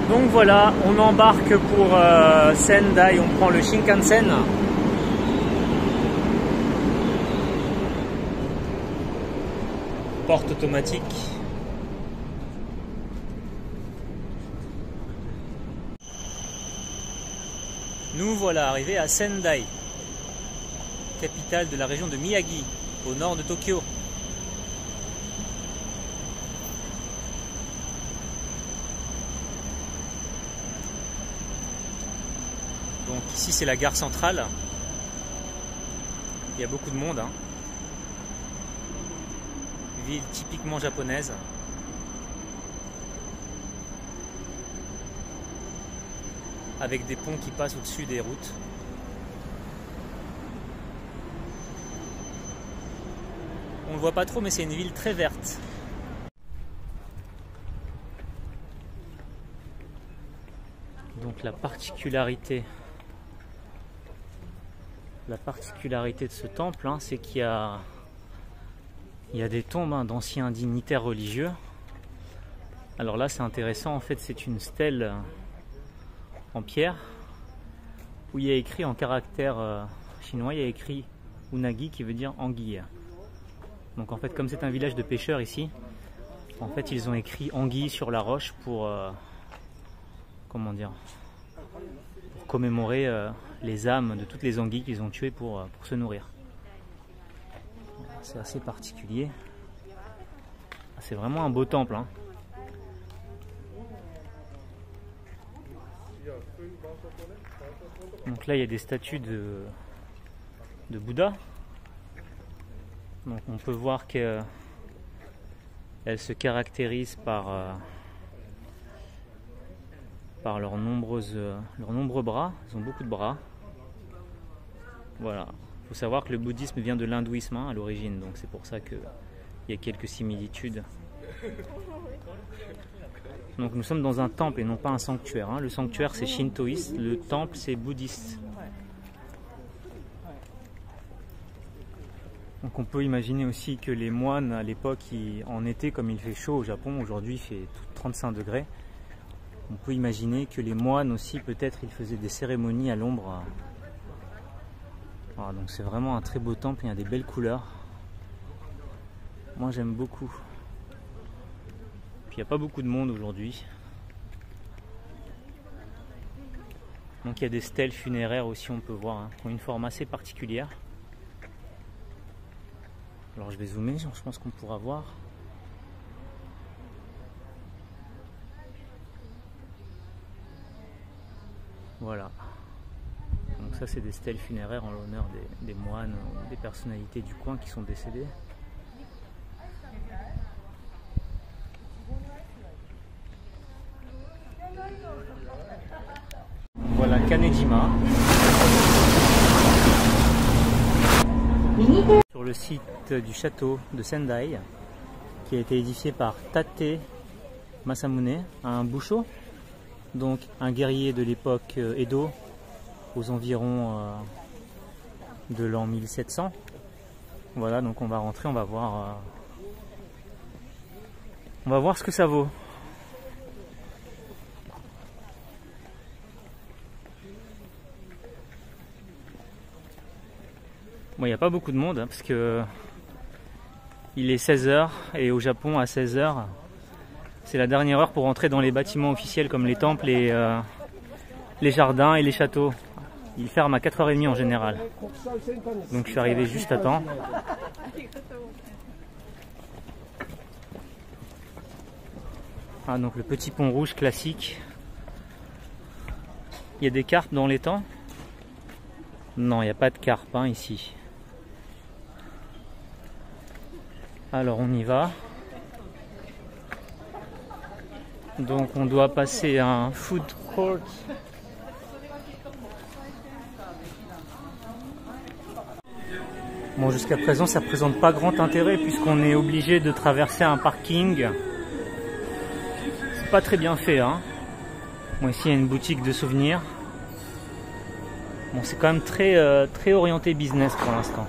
Donc voilà, on embarque pour Sendai, on prend le Shinkansen. Porte automatique. Nous voilà arrivés à Sendai, capitale de la région de Miyagi, au nord de Tokyo. Donc ici c'est la gare centrale, il y a beaucoup de monde, hein. Ville typiquement japonaise. Avec des ponts qui passent au-dessus des routes. On ne le voit pas trop mais c'est une ville très verte. Donc la particularité de ce temple, hein, c'est qu'il y a des tombes, hein, d'anciens dignitaires religieux. Alors là c'est intéressant, en fait c'est une stèle en pierre où il y a écrit en caractère chinois, il y a écrit Unagi qui veut dire anguille. Donc en fait comme c'est un village de pêcheurs ici, en fait ils ont écrit anguille sur la roche pour comment dire, pour commémorer les âmes de toutes les anguilles qu'ils ont tuées pour se nourrir. C'est assez particulier. C'est vraiment un beau temple, hein. Donc là il y a des statues de Bouddha. Donc on peut voir qu'elles se caractérisent par leurs nombreux bras. Ils ont beaucoup de bras. Voilà. Il faut savoir que le bouddhisme vient de l'hindouisme, hein, à l'origine, donc c'est pour ça qu'il y a quelques similitudes. Donc nous sommes dans un temple et non pas un sanctuaire, hein. Le sanctuaire c'est shintoïste, le temple c'est bouddhiste. Donc on peut imaginer aussi que les moines à l'époque, en été comme il fait chaud au Japon, aujourd'hui il fait 35 degrés, on peut imaginer que les moines aussi peut-être ils faisaient des cérémonies à l'ombre. Voilà, donc c'est vraiment un très beau temple, il y a des belles couleurs. Moi j'aime beaucoup. Puis il n'y a pas beaucoup de monde aujourd'hui. Donc il y a des stèles funéraires aussi, on peut voir, hein, qui ont une forme assez particulière. Alors je vais zoomer, je pense qu'on pourra voir. Voilà. Donc ça c'est des stèles funéraires en l'honneur des moines ou des personnalités du coin qui sont décédées. Voilà Kanejima. Sur le site du château de Sendai, qui a été édifié par Tate Masamune, un Busho, donc un guerrier de l'époque Edo, aux environs de l'an 1700. Voilà, donc on va rentrer, on va voir ce que ça vaut. Bon, il n'y a pas beaucoup de monde, hein, parce que il est 16 h et au Japon à 16 h c'est la dernière heure pour entrer dans les bâtiments officiels comme les temples et les jardins et les châteaux. Ils ferment à 4 h 30 en général. Donc je suis arrivé juste à temps. Ah, donc le petit pont rouge classique. Il y a des carpes dans l'étang? Non, il n'y a pas de carpes, hein, ici. Alors on y va. Donc on doit passer à un food court. Bon, jusqu'à présent ça présente pas grand intérêt puisqu'on est obligé de traverser un parking. C'est pas très bien fait, hein. Bon, ici il y a une boutique de souvenirs. Bon, c'est quand même très orienté business pour l'instant.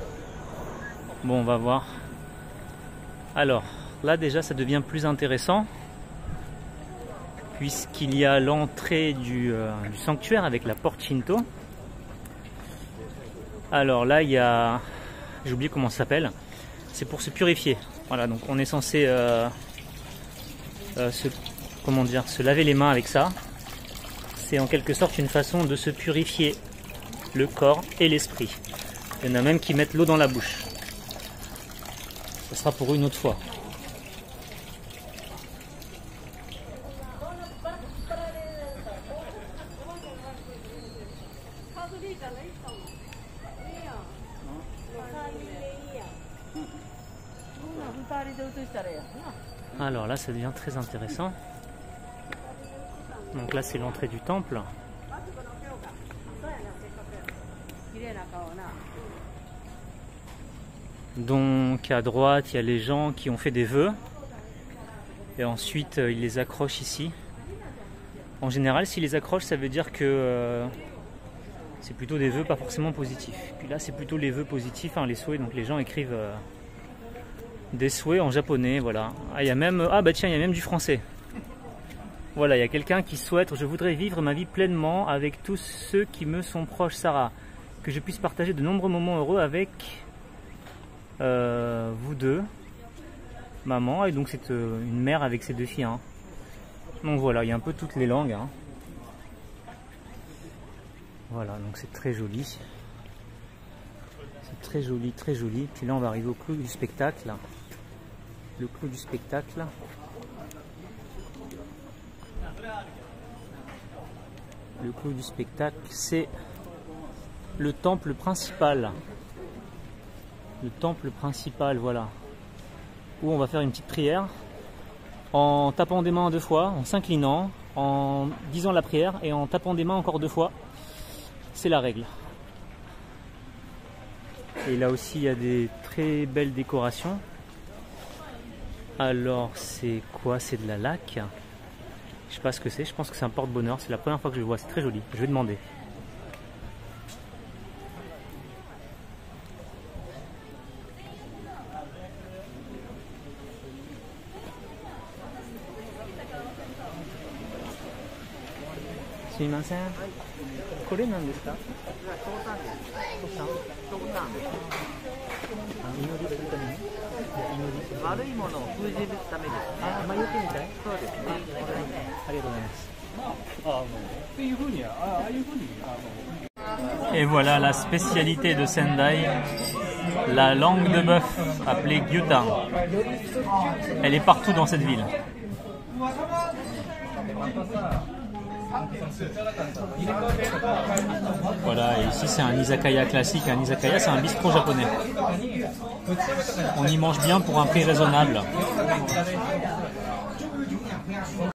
Bon, on va voir. Alors, là déjà ça devient plus intéressant. puisqu'il y a l'entrée du sanctuaire avec la porte Shinto. Alors là, il y a... j'ai oublié comment ça s'appelle. C'est pour se purifier. Voilà, donc on est censé se laver les mains avec ça. C'est en quelque sorte une façon de se purifier le corps et l'esprit. Il y en a même qui mettent l'eau dans la bouche. Ce sera pour une autre fois. Alors là, ça devient très intéressant. Donc là, c'est l'entrée du temple. Donc à droite, il y a les gens qui ont fait des vœux. Et ensuite, ils les accrochent ici. En général, s'ils les accrochent, ça veut dire que c'est plutôt des vœux pas forcément positifs. Puis là, c'est plutôt les vœux positifs, hein, les souhaits. Donc les gens écrivent des souhaits en japonais, voilà. Ah, il y a même, ah bah tiens, il y a même du français. Voilà, il y a quelqu'un qui souhaite: je voudrais vivre ma vie pleinement avec tous ceux qui me sont proches, Sarah. Que je puisse partager de nombreux moments heureux avec vous deux, maman. Et donc c'est une mère avec ses deux filles. Hein. Donc voilà, il y a un peu toutes les langues. Hein. Voilà, donc c'est très joli. C'est très joli, très joli. Puis là, on va arriver au clou du spectacle. Le clou du spectacle. Le clou du spectacle, c'est le temple principal. Le temple principal, voilà. Où on va faire une petite prière en tapant des mains 2 fois, en s'inclinant, en disant la prière et en tapant des mains encore 2 fois. C'est la règle. Et là aussi, il y a des très belles décorations. Alors, c'est quoi? C'est de la laque. Je sais pas ce que c'est. Je pense que c'est un porte-bonheur. C'est la première fois que je le vois. C'est très joli. Je vais demander. Sumimasen. これなんですか？悪いものを封じるためですね。あ、魔除けみたい？そうですね。ありがとうございます。っていうふうにああいうふうにEt voilà la spécialité de Sendai, la langue de bœuf appelée gyutan. Elle est partout dans cette ville. Voilà, et ici c'est un izakaya classique. Un izakaya, c'est un bistrot japonais. On y mange bien pour un prix raisonnable.